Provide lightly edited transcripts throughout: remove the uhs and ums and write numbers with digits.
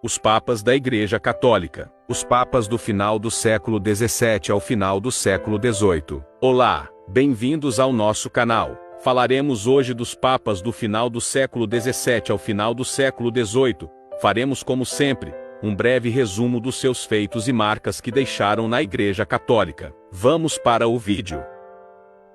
Os papas da Igreja Católica. Os papas do final do século XVII ao final do século XVIII. Olá, bem-vindos ao nosso canal. Falaremos hoje dos papas do final do século XVII ao final do século XVIII. Faremos, como sempre, um breve resumo dos seus feitos e marcas que deixaram na Igreja Católica. Vamos para o vídeo.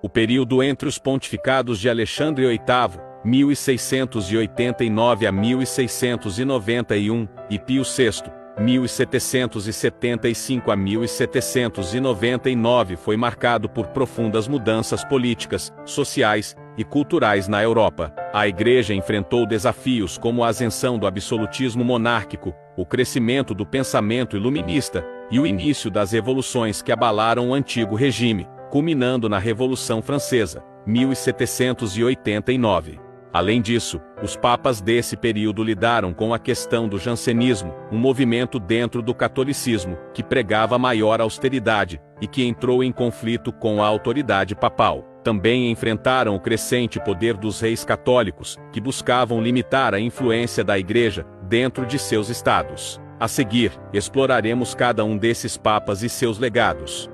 O período entre os pontificados de Alexandre VIII, 1689 a 1691, e Pio VI, 1775 a 1799 foi marcado por profundas mudanças políticas, sociais e culturais na Europa. A Igreja enfrentou desafios como a ascensão do absolutismo monárquico, o crescimento do pensamento iluminista e o início das revoluções que abalaram o antigo regime, culminando na Revolução Francesa, 1789. Além disso, os papas desse período lidaram com a questão do jansenismo, um movimento dentro do catolicismo, que pregava maior austeridade, e que entrou em conflito com a autoridade papal. Também enfrentaram o crescente poder dos reis católicos, que buscavam limitar a influência da Igreja dentro de seus estados. A seguir, exploraremos cada um desses papas e seus legados.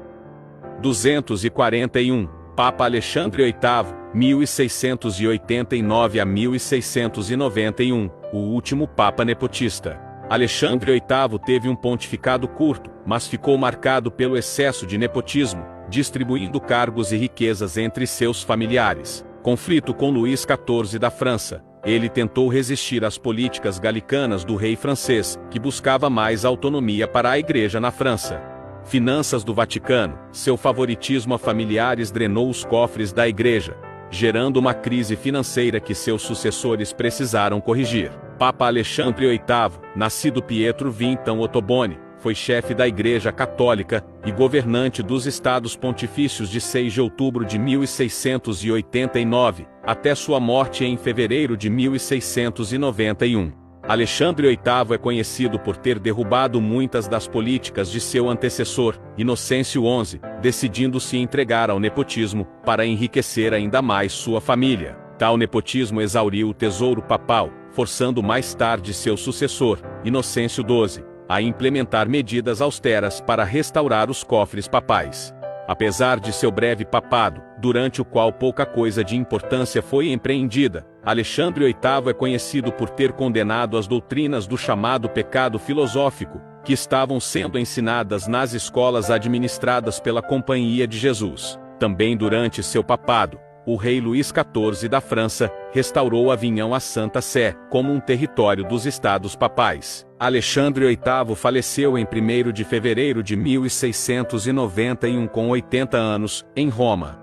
241. Papa Alexandre VIII, 1689 a 1691, o último Papa nepotista. Alexandre VIII teve um pontificado curto, mas ficou marcado pelo excesso de nepotismo, distribuindo cargos e riquezas entre seus familiares. Conflito com Luís XIV da França. Ele tentou resistir às políticas galicanas do rei francês, que buscava mais autonomia para a Igreja na França. Finanças do Vaticano. Seu favoritismo a familiares drenou os cofres da Igreja, gerando uma crise financeira que seus sucessores precisaram corrigir. Papa Alexandre VIII, nascido Pietro Vinton Ottoboni, foi chefe da Igreja Católica e governante dos Estados Pontifícios de 6 de outubro de 1689, até sua morte em fevereiro de 1691. Alexandre VIII é conhecido por ter derrubado muitas das políticas de seu antecessor, Inocêncio XI, decidindo se entregar ao nepotismo para enriquecer ainda mais sua família. Tal nepotismo exauriu o tesouro papal, forçando mais tarde seu sucessor, Inocêncio XII, a implementar medidas austeras para restaurar os cofres papais. Apesar de seu breve papado, durante o qual pouca coisa de importância foi empreendida, Alexandre VIII é conhecido por ter condenado as doutrinas do chamado pecado filosófico, que estavam sendo ensinadas nas escolas administradas pela Companhia de Jesus. Também durante seu papado, o rei Luís XIV da França restaurou Avignon à Santa Sé, como um território dos estados papais. Alexandre VIII faleceu em 1º de fevereiro de 1691 com 80 anos, em Roma.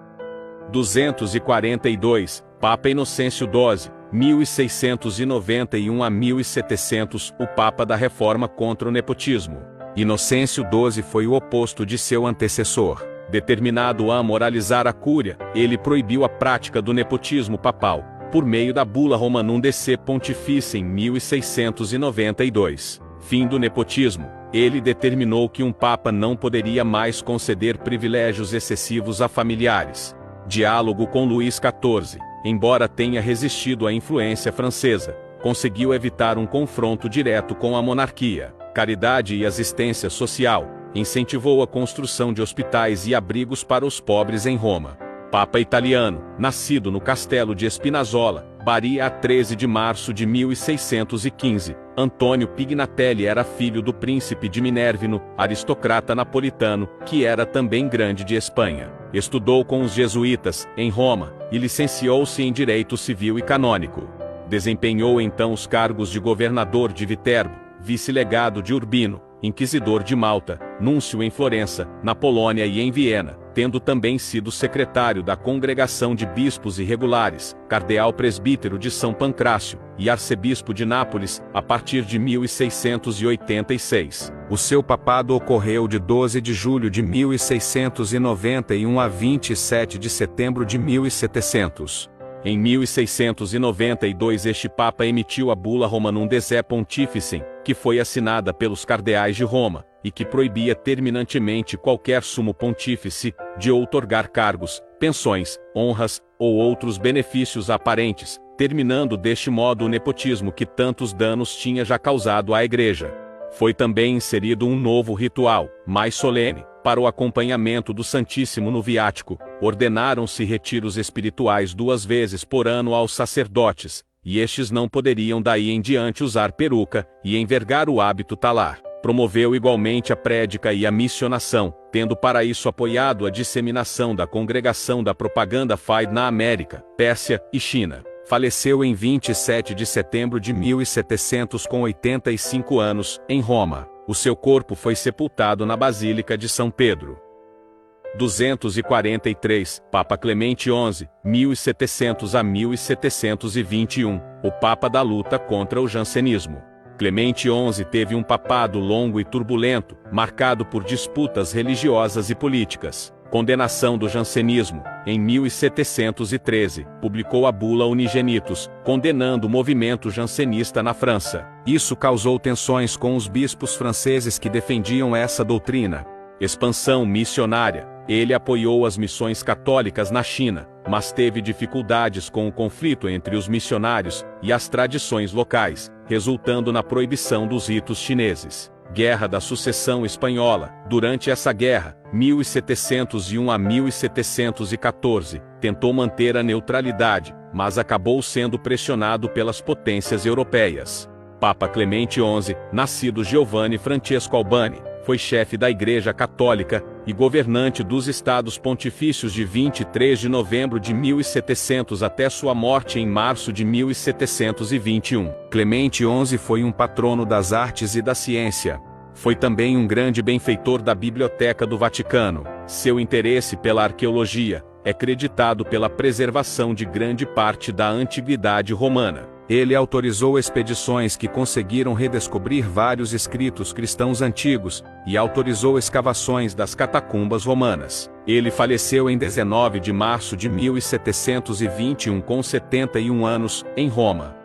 242. Papa Inocêncio XII, 1691 a 1700, o Papa da Reforma contra o nepotismo. Inocêncio XII foi o oposto de seu antecessor. Determinado a moralizar a Cúria, ele proibiu a prática do nepotismo papal, por meio da Bula Romanum Dece Pontifice em 1692. Fim do nepotismo. Ele determinou que um papa não poderia mais conceder privilégios excessivos a familiares. Diálogo com Luís XIV. Embora tenha resistido à influência francesa, conseguiu evitar um confronto direto com a monarquia. Caridade e assistência social. Incentivou a construção de hospitais e abrigos para os pobres em Roma. Papa italiano, nascido no castelo de Spinazzola, Bari a 13 de março de 1615, Antônio Pignatelli era filho do príncipe de Minervino, aristocrata napolitano, que era também grande de Espanha. Estudou com os jesuítas, em Roma, e licenciou-se em Direito Civil e Canônico. Desempenhou então os cargos de governador de Viterbo, vice-legado de Urbino, inquisidor de Malta, núncio em Florença, na Polônia e em Viena, tendo também sido secretário da Congregação de Bispos Irregulares, cardeal presbítero de São Pancrácio, e arcebispo de Nápoles, a partir de 1686. O seu papado ocorreu de 12 de julho de 1691 a 27 de setembro de 1700. Em 1692 este Papa emitiu a Bula Romanum Dece Pontificem, que foi assinada pelos cardeais de Roma, e que proibia terminantemente qualquer sumo pontífice de outorgar cargos, pensões, honras ou outros benefícios aparentes, terminando deste modo o nepotismo que tantos danos tinha já causado à Igreja. Foi também inserido um novo ritual, mais solene, para o acompanhamento do Santíssimo no viático. Ordenaram-se retiros espirituais 2 vezes por ano aos sacerdotes, e estes não poderiam daí em diante usar peruca e envergar o hábito talar. Promoveu igualmente a prédica e a missionação, tendo para isso apoiado a disseminação da congregação da propaganda Fide na América, Pérsia e China. Faleceu em 27 de setembro de 1700 com 85 anos, em Roma. O seu corpo foi sepultado na Basílica de São Pedro. 243, Papa Clemente XI, 1700 a 1721, o Papa da luta contra o jansenismo. Clemente XI teve um papado longo e turbulento, marcado por disputas religiosas e políticas. Condenação do jansenismo. Em 1713, publicou a bula Unigenitus, condenando o movimento jansenista na França. Isso causou tensões com os bispos franceses que defendiam essa doutrina. Expansão missionária. Ele apoiou as missões católicas na China, mas teve dificuldades com o conflito entre os missionários e as tradições locais, resultando na proibição dos ritos chineses. Guerra da Sucessão Espanhola. Durante essa guerra, 1701 a 1714, tentou manter a neutralidade, mas acabou sendo pressionado pelas potências europeias. Papa Clemente XI, nascido Giovanni Francesco Albani, foi chefe da Igreja Católica e governante dos Estados Pontifícios de 23 de novembro de 1700 até sua morte em março de 1721. Clemente XI foi um patrono das artes e da ciência. Foi também um grande benfeitor da Biblioteca do Vaticano. Seu interesse pela arqueologia é creditado pela preservação de grande parte da antiguidade romana. Ele autorizou expedições que conseguiram redescobrir vários escritos cristãos antigos, e autorizou escavações das catacumbas romanas. Ele faleceu em 19 de março de 1721 com 71 anos, em Roma.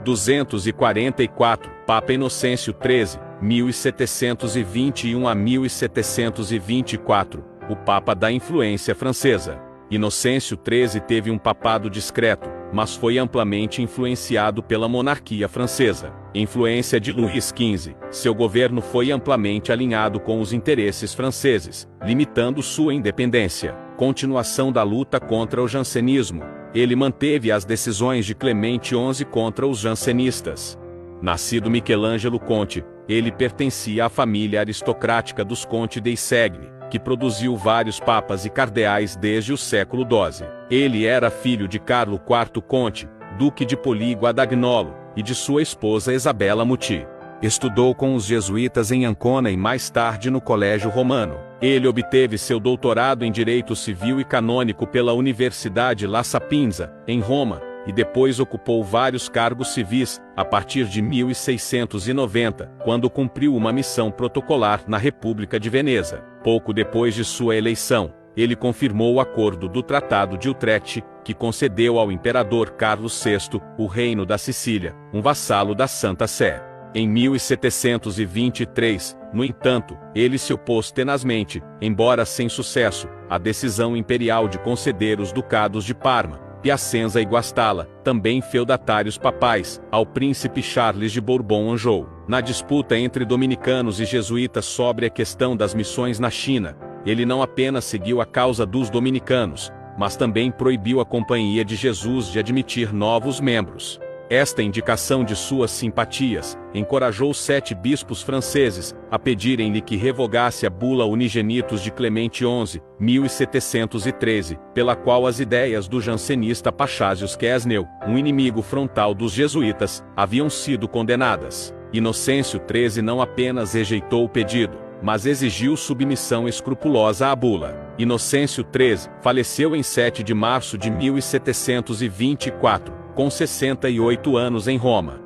244, Papa Inocêncio XIII, 1721 a 1724, o Papa da influência francesa. Inocêncio XIII teve um papado discreto, mas foi amplamente influenciado pela monarquia francesa. Influência de Luís XV, seu governo foi amplamente alinhado com os interesses franceses, limitando sua independência. Continuação da luta contra o jansenismo. Ele manteve as decisões de Clemente XI contra os jansenistas. Nascido Michelangelo Conte, ele pertencia à família aristocrática dos Conti dei Segni, que produziu vários papas e cardeais desde o século XII. Ele era filho de Carlo IV Conte, duque de Poli-Guadagnolo, e de sua esposa Isabella Muti. Estudou com os jesuítas em Ancona e mais tarde no Colégio Romano. Ele obteve seu doutorado em Direito Civil e Canônico pela Universidade La Sapienza, em Roma, e depois ocupou vários cargos civis, a partir de 1690, quando cumpriu uma missão protocolar na República de Veneza. Pouco depois de sua eleição, ele confirmou o acordo do Tratado de Utrecht, que concedeu ao imperador Carlos VI o reino da Sicília, um vassalo da Santa Sé. Em 1723, no entanto, ele se opôs tenazmente, embora sem sucesso, à decisão imperial de conceder os ducados de Parma, Piacenza e Guastalla, também feudatários papais, ao príncipe Charles de Bourbon-Anjou. Na disputa entre dominicanos e jesuítas sobre a questão das missões na China, ele não apenas seguiu a causa dos dominicanos, mas também proibiu a Companhia de Jesus de admitir novos membros. Esta indicação de suas simpatias encorajou 7 bispos franceses a pedirem-lhe que revogasse a bula Unigenitus de Clemente XI, 1713, pela qual as ideias do jansenista Paschasius Quesnel, um inimigo frontal dos jesuítas, haviam sido condenadas. Inocêncio XIII não apenas rejeitou o pedido, mas exigiu submissão escrupulosa à bula. Inocêncio XIII faleceu em 7 de março de 1724. Com 68 anos em Roma.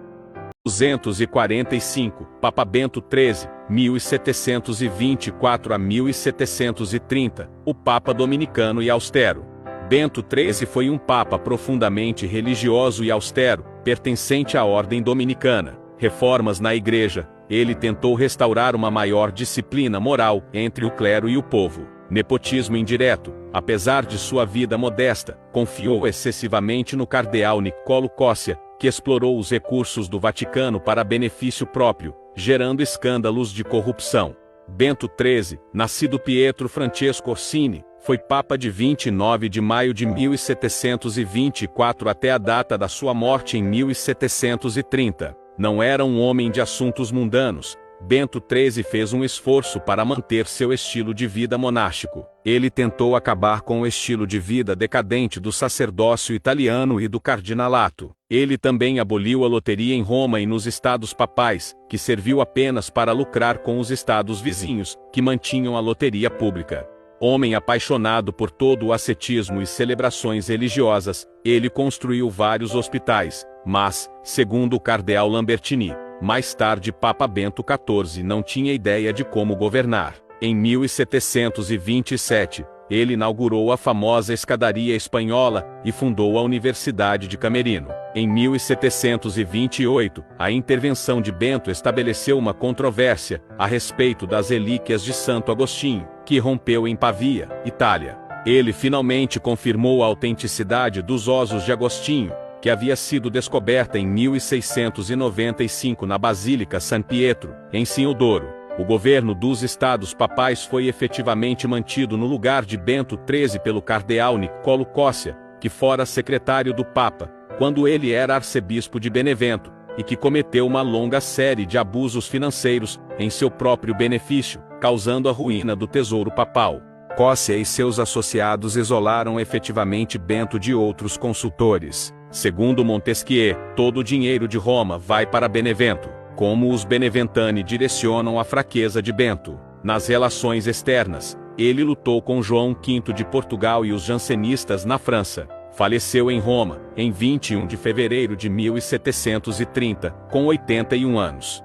245, Papa Bento XIII, 1724 a 1730, o Papa dominicano e austero. Bento XIII foi um Papa profundamente religioso e austero, pertencente à ordem dominicana. Reformas na Igreja. Ele tentou restaurar uma maior disciplina moral entre o clero e o povo. Nepotismo indireto. Apesar de sua vida modesta, confiou excessivamente no cardeal Niccolò Cossia, que explorou os recursos do Vaticano para benefício próprio, gerando escândalos de corrupção. Bento XIII, nascido Pietro Francesco Orsini, foi Papa de 29 de maio de 1724 até a data da sua morte em 1730. Não era um homem de assuntos mundanos. Bento XIII fez um esforço para manter seu estilo de vida monástico. Ele tentou acabar com o estilo de vida decadente do sacerdócio italiano e do cardinalato. Ele também aboliu a loteria em Roma e nos estados papais, que serviu apenas para lucrar com os estados vizinhos, que mantinham a loteria pública. Homem apaixonado por todo o ascetismo e celebrações religiosas, ele construiu vários hospitais, mas, segundo o cardeal Lambertini, mais tarde Papa Bento XIV não tinha ideia de como governar. Em 1727, ele inaugurou a famosa escadaria espanhola e fundou a Universidade de Camerino. Em 1728, a intervenção de Bento estabeleceu uma controvérsia a respeito das relíquias de Santo Agostinho, que rompeu em Pavia, Itália. Ele finalmente confirmou a autenticidade dos ossos de Agostinho, que havia sido descoberta em 1695 na Basílica San Pietro, em Sinodoro. O governo dos estados papais foi efetivamente mantido no lugar de Bento XIII pelo cardeal Niccolò Cossia, que fora secretário do Papa, quando ele era arcebispo de Benevento, e que cometeu uma longa série de abusos financeiros, em seu próprio benefício, causando a ruína do tesouro papal. Cossia e seus associados isolaram efetivamente Bento de outros consultores. Segundo Montesquieu, todo o dinheiro de Roma vai para Benevento. Como os Beneventani direcionam a fraqueza de Bento. Nas relações externas, ele lutou com João V de Portugal e os jansenistas na França. Faleceu em Roma, em 21 de fevereiro de 1730, com 81 anos.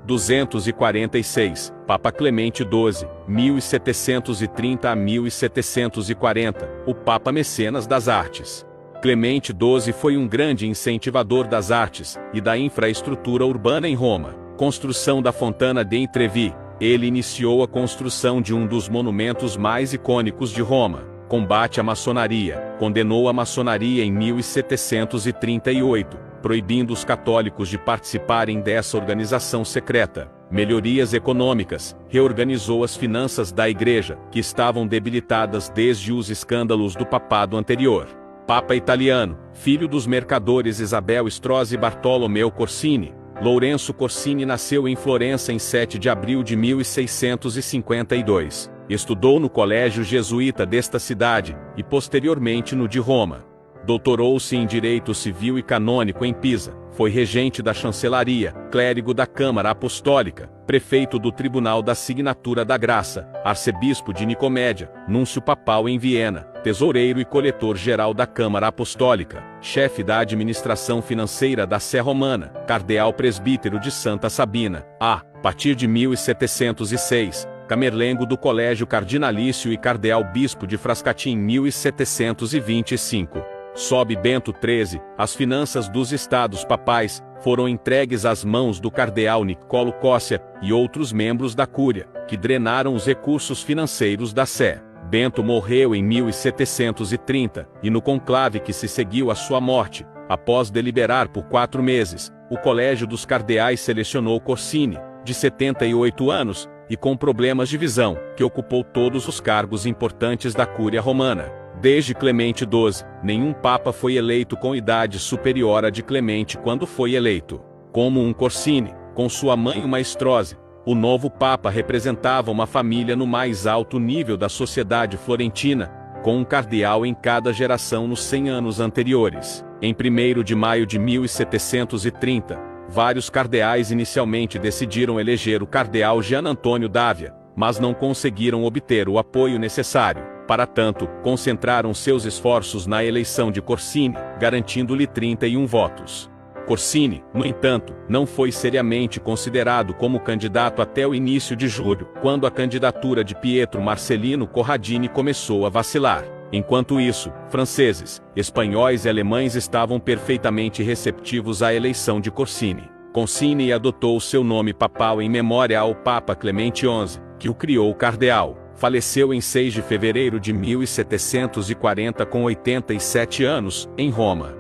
246, Papa Clemente XII, 1730 a 1740, o Papa Mecenas das Artes. Clemente XII foi um grande incentivador das artes e da infraestrutura urbana em Roma. Construção da Fontana de Trevi. Ele iniciou a construção de um dos monumentos mais icônicos de Roma. Combate à maçonaria. Condenou a maçonaria em 1738, proibindo os católicos de participarem dessa organização secreta. Melhorias econômicas. Reorganizou as finanças da Igreja, que estavam debilitadas desde os escândalos do papado anterior. Papa italiano, filho dos mercadores Isabel Strozzi e Bartolomeu Corsini. Lourenço Corsini nasceu em Florença em 7 de abril de 1652. Estudou no colégio jesuíta desta cidade, e posteriormente no de Roma. Doutorou-se em Direito Civil e Canônico em Pisa. Foi regente da chancelaria, clérigo da Câmara Apostólica, prefeito do Tribunal da Signatura da Graça, arcebispo de Nicomédia, núncio papal em Viena, tesoureiro e coletor-geral da Câmara Apostólica, chefe da administração financeira da Sé Romana, cardeal presbítero de Santa Sabina. A partir de 1706, camerlengo do Colégio Cardinalício e cardeal-bispo de Frascati em 1725. Sob Bento XIII, as finanças dos estados papais foram entregues às mãos do cardeal Niccolò Cossia e outros membros da Cúria, que drenaram os recursos financeiros da Sé. Bento morreu em 1730, e no conclave que se seguiu à sua morte, após deliberar por 4 meses, o Colégio dos Cardeais selecionou Corsini, de 78 anos, e com problemas de visão, que ocupou todos os cargos importantes da Cúria Romana. Desde Clemente XII, nenhum papa foi eleito com idade superior à de Clemente quando foi eleito. Como um Corsini, com sua mãe uma Strozzi, o novo papa representava uma família no mais alto nível da sociedade florentina, com um cardeal em cada geração nos 100 anos anteriores. Em 1º de maio de 1730, vários cardeais inicialmente decidiram eleger o cardeal Gian Antônio d'Ávia, mas não conseguiram obter o apoio necessário. Para tanto, concentraram seus esforços na eleição de Corsini, garantindo-lhe 31 votos. Corsini, no entanto, não foi seriamente considerado como candidato até o início de julho, quando a candidatura de Pietro Marcellino Corradini começou a vacilar. Enquanto isso, franceses, espanhóis e alemães estavam perfeitamente receptivos à eleição de Corsini. Corsini adotou seu nome papal em memória ao Papa Clemente XI, que o criou cardeal. Faleceu em 6 de fevereiro de 1740 com 87 anos, em Roma.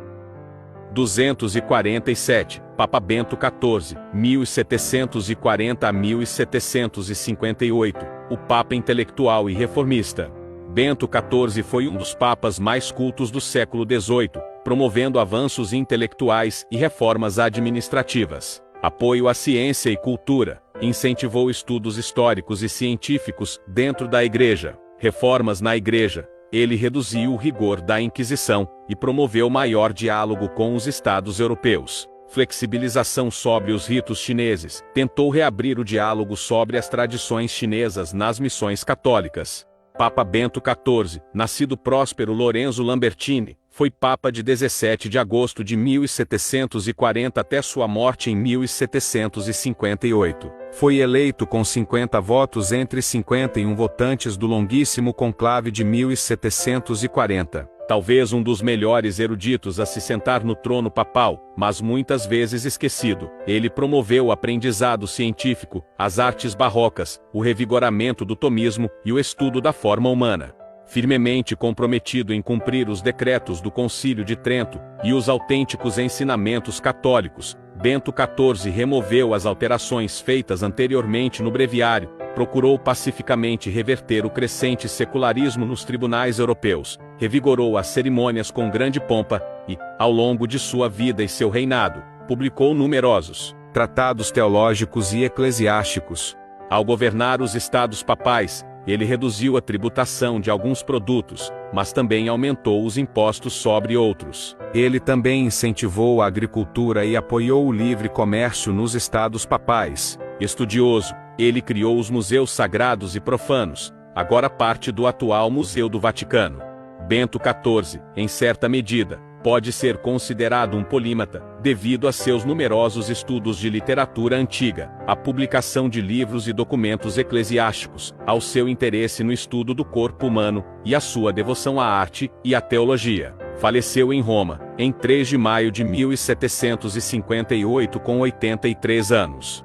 247, Papa Bento XIV, 1740 a 1758, o Papa intelectual e reformista. Bento XIV foi um dos papas mais cultos do século XVIII, promovendo avanços intelectuais e reformas administrativas. Apoio à ciência e cultura, incentivou estudos históricos e científicos dentro da Igreja, reformas na Igreja. Ele reduziu o rigor da Inquisição e promoveu maior diálogo com os estados europeus. Flexibilização sobre os ritos chineses, tentou reabrir o diálogo sobre as tradições chinesas nas missões católicas. Papa Bento XIV, nascido Próspero Lorenzo Lambertini, foi Papa de 17 de agosto de 1740 até sua morte em 1758. Foi eleito com 50 votos entre 51 votantes do longuíssimo conclave de 1740. Talvez um dos melhores eruditos a se sentar no trono papal, mas muitas vezes esquecido, ele promoveu o aprendizado científico, as artes barrocas, o revigoramento do tomismo e o estudo da forma humana. Firmemente comprometido em cumprir os decretos do Concílio de Trento e os autênticos ensinamentos católicos, Bento XIV removeu as alterações feitas anteriormente no breviário, procurou pacificamente reverter o crescente secularismo nos tribunais europeus, revigorou as cerimônias com grande pompa e, ao longo de sua vida e seu reinado, publicou numerosos tratados teológicos e eclesiásticos. Ao governar os estados papais, ele reduziu a tributação de alguns produtos, mas também aumentou os impostos sobre outros. Ele também incentivou a agricultura e apoiou o livre comércio nos estados papais. Estudioso, ele criou os museus sagrados e profanos, agora parte do atual Museu do Vaticano. Bento XIV, em certa medida, pode ser considerado um polímata, devido a seus numerosos estudos de literatura antiga, à publicação de livros e documentos eclesiásticos, ao seu interesse no estudo do corpo humano, e à sua devoção à arte e à teologia. Faleceu em Roma, em 3 de maio de 1758 com 83 anos.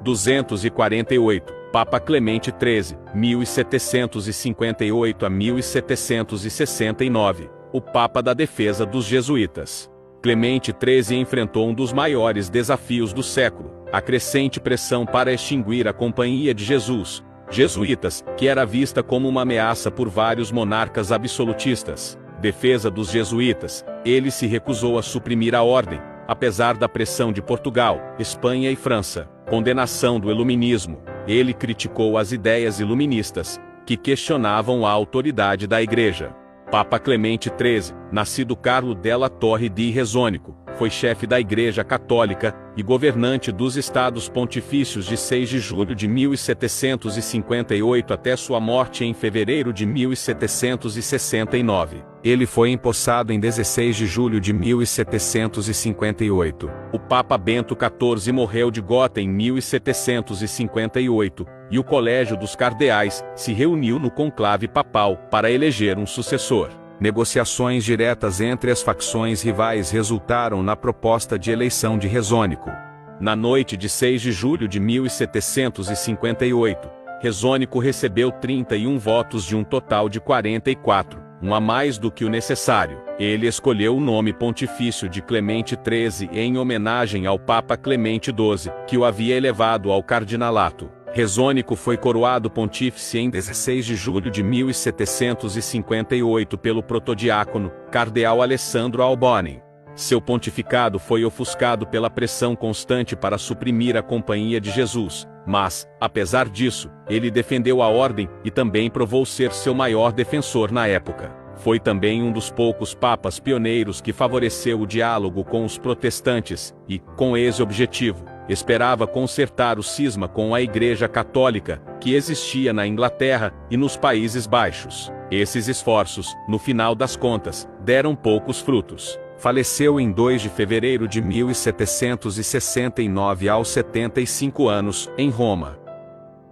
248, Papa Clemente XIII, 1758 a 1769, o Papa da defesa dos jesuítas. Clemente XIII enfrentou um dos maiores desafios do século, a crescente pressão para extinguir a Companhia de Jesus, jesuítas, que era vista como uma ameaça por vários monarcas absolutistas. Defesa dos jesuítas, ele se recusou a suprimir a ordem, apesar da pressão de Portugal, Espanha e França. Condenação do iluminismo, ele criticou as ideias iluministas, que questionavam a autoridade da Igreja. Papa Clemente XIII, nascido Carlo della Torre di Rezônico, foi chefe da Igreja Católica e governante dos Estados Pontifícios de 6 de julho de 1758 até sua morte em fevereiro de 1769. Ele foi empossado em 16 de julho de 1758. O Papa Bento XIV morreu de gota em 1758, e o Colégio dos Cardeais se reuniu no conclave papal para eleger um sucessor. Negociações diretas entre as facções rivais resultaram na proposta de eleição de Rezônico. Na noite de 6 de julho de 1758, Rezônico recebeu 31 votos de um total de 44, um a mais do que o necessário. Ele escolheu o nome pontifício de Clemente XIII em homenagem ao Papa Clemente XII, que o havia elevado ao cardinalato. Rezônico foi coroado pontífice em 16 de julho de 1758 pelo protodiácono, cardeal Alessandro Alboni. Seu pontificado foi ofuscado pela pressão constante para suprimir a Companhia de Jesus, mas, apesar disso, ele defendeu a ordem e também provou ser seu maior defensor na época. Foi também um dos poucos papas pioneiros que favoreceu o diálogo com os protestantes e, com esse objetivo, esperava consertar o cisma com a Igreja Católica, que existia na Inglaterra e nos Países Baixos. Esses esforços, no final das contas, deram poucos frutos. Faleceu em 2 de fevereiro de 1769 aos 75 anos, em Roma.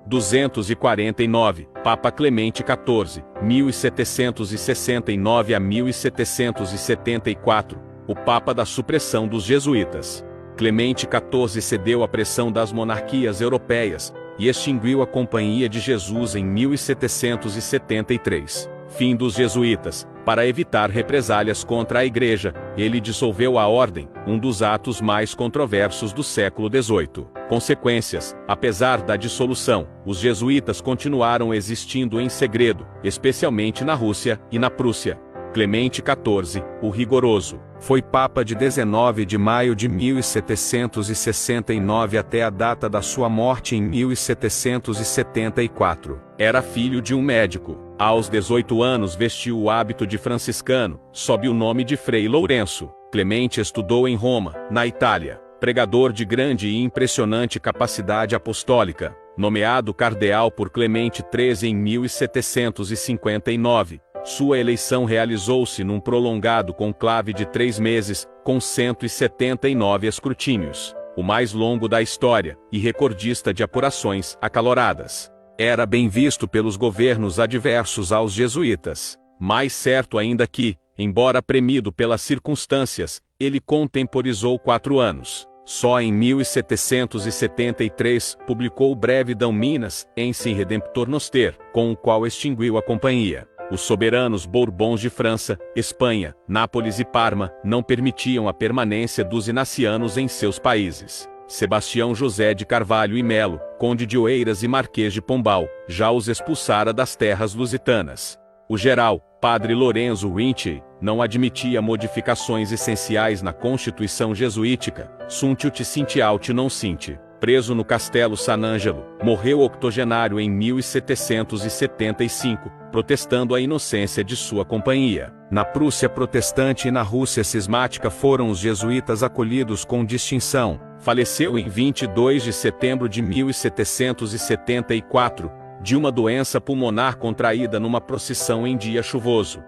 249, Papa Clemente XIV, 1769 a 1774, o Papa da supressão dos jesuítas. Clemente XIV cedeu à pressão das monarquias europeias, e extinguiu a Companhia de Jesus em 1773. Fim dos jesuítas. Para evitar represálias contra a Igreja, ele dissolveu a ordem, um dos atos mais controversos do século XVIII. Consequências: apesar da dissolução, os jesuítas continuaram existindo em segredo, especialmente na Rússia e na Prússia. Clemente XIV, o Rigoroso, foi Papa de 19 de maio de 1769 até a data da sua morte em 1774. Era filho de um médico. Aos 18 anos vestiu o hábito de franciscano, sob o nome de Frei Lourenço. Clemente estudou em Roma, na Itália. Pregador de grande e impressionante capacidade apostólica, nomeado cardeal por Clemente XIII em 1759. Sua eleição realizou-se num prolongado conclave de 3 meses, com 179 escrutínios, o mais longo da história, e recordista de apurações acaloradas. Era bem visto pelos governos adversos aos jesuítas, mais certo ainda que, embora premido pelas circunstâncias, ele contemporizou 4 anos. Só em 1773 publicou o Breve Dom Minas, Ensign Redemptor Noster, com o qual extinguiu a companhia. Os soberanos Bourbons de França, Espanha, Nápoles e Parma não permitiam a permanência dos inacianos em seus países. Sebastião José de Carvalho e Melo, conde de Oeiras e marquês de Pombal, já os expulsara das terras lusitanas. O geral, padre Lorenzo Vinci, não admitia modificações essenciais na Constituição jesuítica, sunt ut sintiaut non sint. Preso no Castelo San'Angelo, morreu octogenário em 1775, protestando a inocência de sua companhia. Na Prússia protestante e na Rússia cismática foram os jesuítas acolhidos com distinção. Faleceu em 22 de setembro de 1774, de uma doença pulmonar contraída numa procissão em dia chuvoso.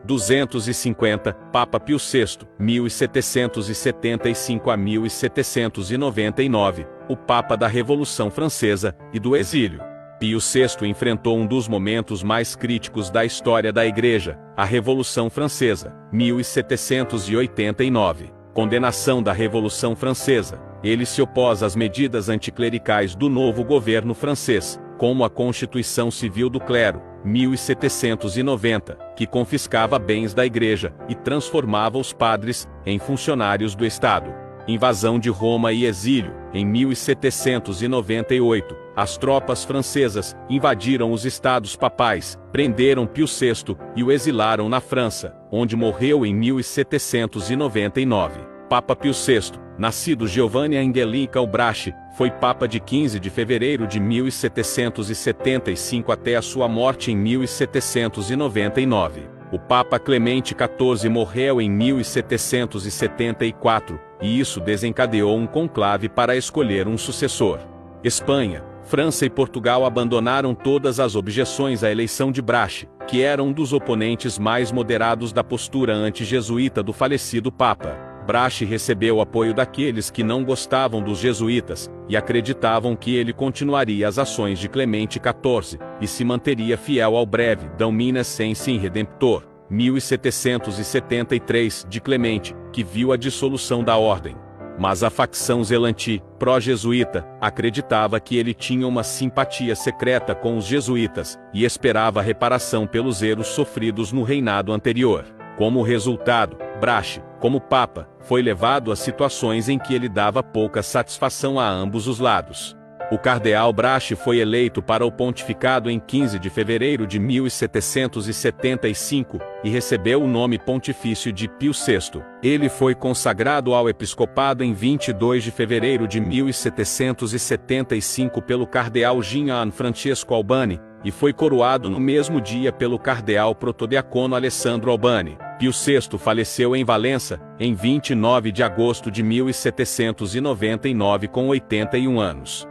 250, Papa Pio VI, 1775 a 1799, o Papa da Revolução Francesa e do exílio. Pio VI enfrentou um dos momentos mais críticos da história da Igreja, a Revolução Francesa, 1789. Condenação da Revolução Francesa. Ele se opôs às medidas anticlericais do novo governo francês, como a Constituição Civil do Clero, 1790, que confiscava bens da Igreja e transformava os padres em funcionários do Estado. Invasão de Roma e exílio. Em 1798, as tropas francesas invadiram os estados papais, prenderam Pio VI e o exilaram na França, onde morreu em 1799. Papa Pio VI, nascido Giovanni Angelica Brache, foi Papa de 15 de fevereiro de 1775 até a sua morte em 1799. O Papa Clemente XIV morreu em 1774, e isso desencadeou um conclave para escolher um sucessor. Espanha, França e Portugal abandonaram todas as objeções à eleição de Brache, que era um dos oponentes mais moderados da postura anti-jesuíta do falecido Papa. Brache recebeu o apoio daqueles que não gostavam dos jesuítas, e acreditavam que ele continuaria as ações de Clemente XIV, e se manteria fiel ao Breve Dom Minas Ensign Redemptor, 1773, de Clemente, que viu a dissolução da ordem. Mas a facção zelanti, pró-jesuíta, acreditava que ele tinha uma simpatia secreta com os jesuítas, e esperava reparação pelos erros sofridos no reinado anterior. Como resultado, Brache, como Papa, foi levado a situações em que ele dava pouca satisfação a ambos os lados. O cardeal Brache foi eleito para o pontificado em 15 de fevereiro de 1775, e recebeu o nome pontifício de Pio VI. Ele foi consagrado ao episcopado em 22 de fevereiro de 1775 pelo cardeal Gian Francesco Albani, e foi coroado no mesmo dia pelo cardeal protodiacono Alessandro Albani. Pio VI faleceu em Valença, em 29 de agosto de 1799 com 81 anos.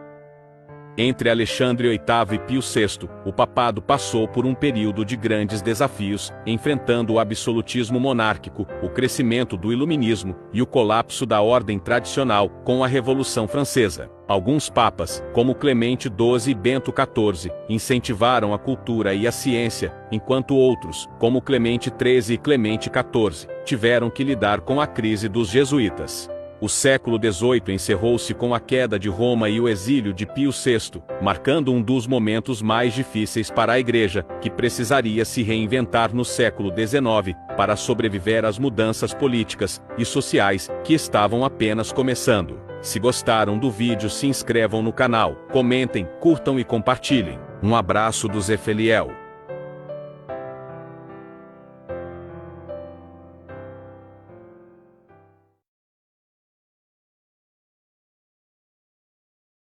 Entre Alexandre VIII e Pio VI, o papado passou por um período de grandes desafios, enfrentando o absolutismo monárquico, o crescimento do iluminismo e o colapso da ordem tradicional com a Revolução Francesa. Alguns papas, como Clemente XII e Bento XIV, incentivaram a cultura e a ciência, enquanto outros, como Clemente XIII e Clemente XIV, tiveram que lidar com a crise dos jesuítas. O século XVIII encerrou-se com a queda de Roma e o exílio de Pio VI, marcando um dos momentos mais difíceis para a Igreja, que precisaria se reinventar no século XIX, para sobreviver às mudanças políticas e sociais que estavam apenas começando. Se gostaram do vídeo, se inscrevam no canal, comentem, curtam e compartilhem. Um abraço do Zé Feliel.